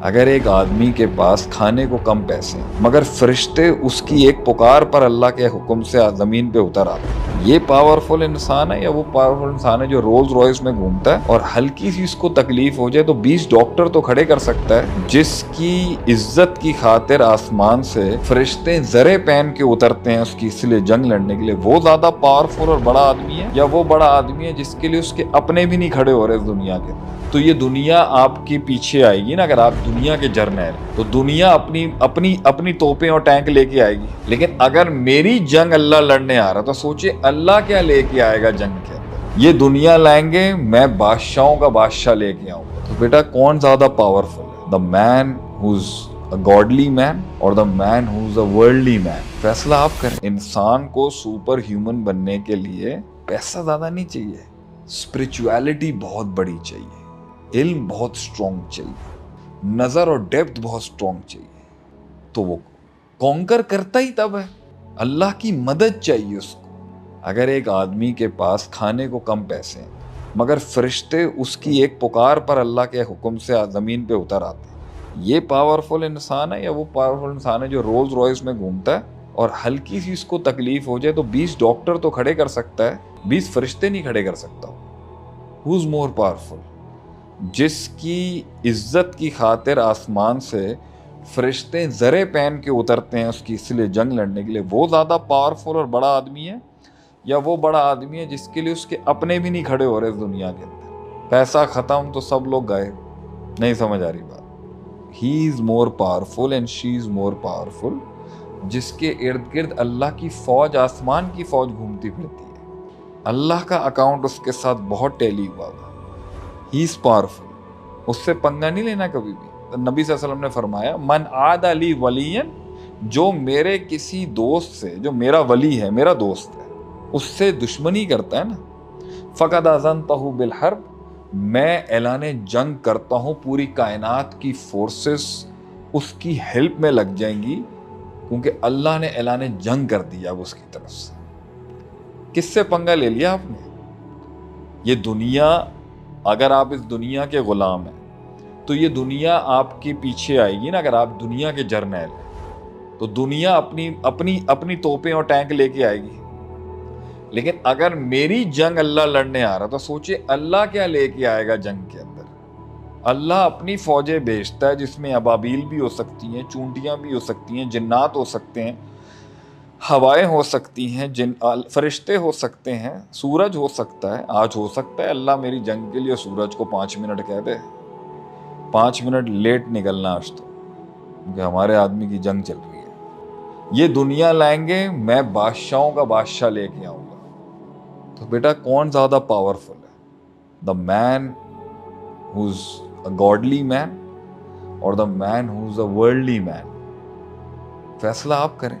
اگر ایک آدمی کے پاس کھانے کو کم پیسے ہیں مگر فرشتے اس کی ایک پکار پر اللہ کے حکم سے زمین پہ اتر آتے ہیں، یہ پاورفل انسان ہے یا وہ پاورفل انسان ہے جو رولز رائس میں گھومتا ہے اور ہلکی سی اس کو تکلیف ہو جائے تو 20 ڈاکٹر تو کھڑے کر سکتا ہے، جس کی عزت کی خاطر آسمان سے فرشتے زرے پہن کے اترتے ہیں اس کی اس لیے جنگ لڑنے کے لیے؟ وہ زیادہ پاورفل اور بڑا آدمی ہے یا وہ بڑا آدمی ہے جس کے لیے اس کے اپنے بھی نہیں کھڑے ہو رہے اس دنیا کے؟ تو یہ دنیا آپ کے پیچھے آئے گی نا، اگر آپ دنیا کے جرنیل تو دنیا اپنی توپیں اور ٹینک لے کے آئے گی، لیکن اگر میری جنگ اللہ لڑنے آ رہا تو سوچے اللہ کیا لے کے آئے گا جنگ کے اندر؟ یہ دنیا لائیں گے، میں بادشاہوں کا بادشاہ لے کے آؤں گا۔ تو بیٹا کون زیادہ پاورفل ہے، دا مین ہوز اے گاڈلی مین اور دا مین ہوز اے ورلڈلی مین؟ فیصلہ آپ کریں۔ انسان کو سپر ہیومن بننے کے لیے پیسہ زیادہ نہیں چاہیے، اسپرچویلٹی بہت بڑی چاہیے، علم بہت سٹرونگ چاہیے، نظر اور ڈیپتھ بہت سٹرونگ چاہیے، تو وہ کانکر کرتا ہی تب ہے۔ اللہ کی مدد چاہیے اس کو۔ اگر ایک آدمی کے پاس کھانے کو کم پیسے ہیں مگر فرشتے اس کی ایک پکار پر اللہ کے حکم سے زمین پہ اتر آتے ہیں، یہ پاورفل انسان ہے یا وہ پاورفل انسان ہے جو رولز رائس میں گھومتا ہے اور ہلکی سی اس کو تکلیف ہو جائے تو 20 ڈاکٹر تو کھڑے کر سکتا ہے، 20 فرشتے نہیں کھڑے کر سکتا؟ Who's more powerful؟ جس کی عزت کی خاطر آسمان سے فرشتے زرے پہن کے اترتے ہیں اس کی اس لیے جنگ لڑنے کے لیے، وہ زیادہ پاورفل اور بڑا آدمی ہے یا وہ بڑا آدمی ہے جس کے لیے اس کے اپنے بھی نہیں کھڑے ہو رہے اس دنیا کے اندر؟ پیسہ ختم تو سب لوگ گئے، نہیں سمجھ آ رہی بات؟ He is more powerful and she is more powerful, جس کے ارد گرد اللہ کی فوج، آسمان کی فوج گھومتی پھرتی ہے، اللہ کا اکاؤنٹ اس کے ساتھ بہت ٹیلی ہوا ہوا۔ ہی از پاورفل، اس سے پنگا نہیں لینا کبھی بھی۔ نبی صلی اللہ علیہ وسلم نے فرمایا من عاد لی ولیا، جو میرے کسی دوست سے، جو میرا ولی ہے، میرا دوست ہے، اس سے دشمنی کرتا ہے نا، فقد اذنتہ بالحرب، میں اعلان جنگ کرتا ہوں، پوری کائنات کی فورسز اس کی ہیلپ میں لگ جائیں گی کیونکہ اللہ نے اعلان جنگ کر دیا اب اس کی طرف سے۔ کس سے پنگا لے لیا آپ نے؟ یہ دنیا، اگر آپ اس دنیا کے غلام ہیں تو یہ دنیا آپ کے پیچھے آئے گی نا، اگر آپ دنیا کے جرنیل ہیں تو دنیا اپنی توپیں اور ٹینک لے کے آئے گی، لیکن اگر میری جنگ اللہ لڑنے آ رہا تو سوچے اللہ کیا لے کے آئے گا جنگ کے اندر؟ اللہ اپنی فوجیں بھیجتا ہے جس میں ابابیل بھی ہو سکتی ہیں، چونٹیاں بھی ہو سکتی ہیں، جنات ہو سکتے ہیں، ہوائیں ہو سکتی ہیں، فرشتے ہو سکتے ہیں، سورج ہو سکتا ہے۔ آج ہو سکتا ہے اللہ میری جنگ کے لیے سورج کو 5 منٹ کہہ دے، 5 منٹ لیٹ نکلنا آج تو، کیونکہ ہمارے آدمی کی جنگ چل رہی ہے۔ یہ دنیا لائیں گے، میں بادشاہوں کا بادشاہ لے کے آؤں گا۔ تو بیٹا کون زیادہ پاورفل ہے، دا مین ہوز اے گاڈلی مین اور دا مین ہوز اے ورلڈلی مین؟ فیصلہ آپ کریں۔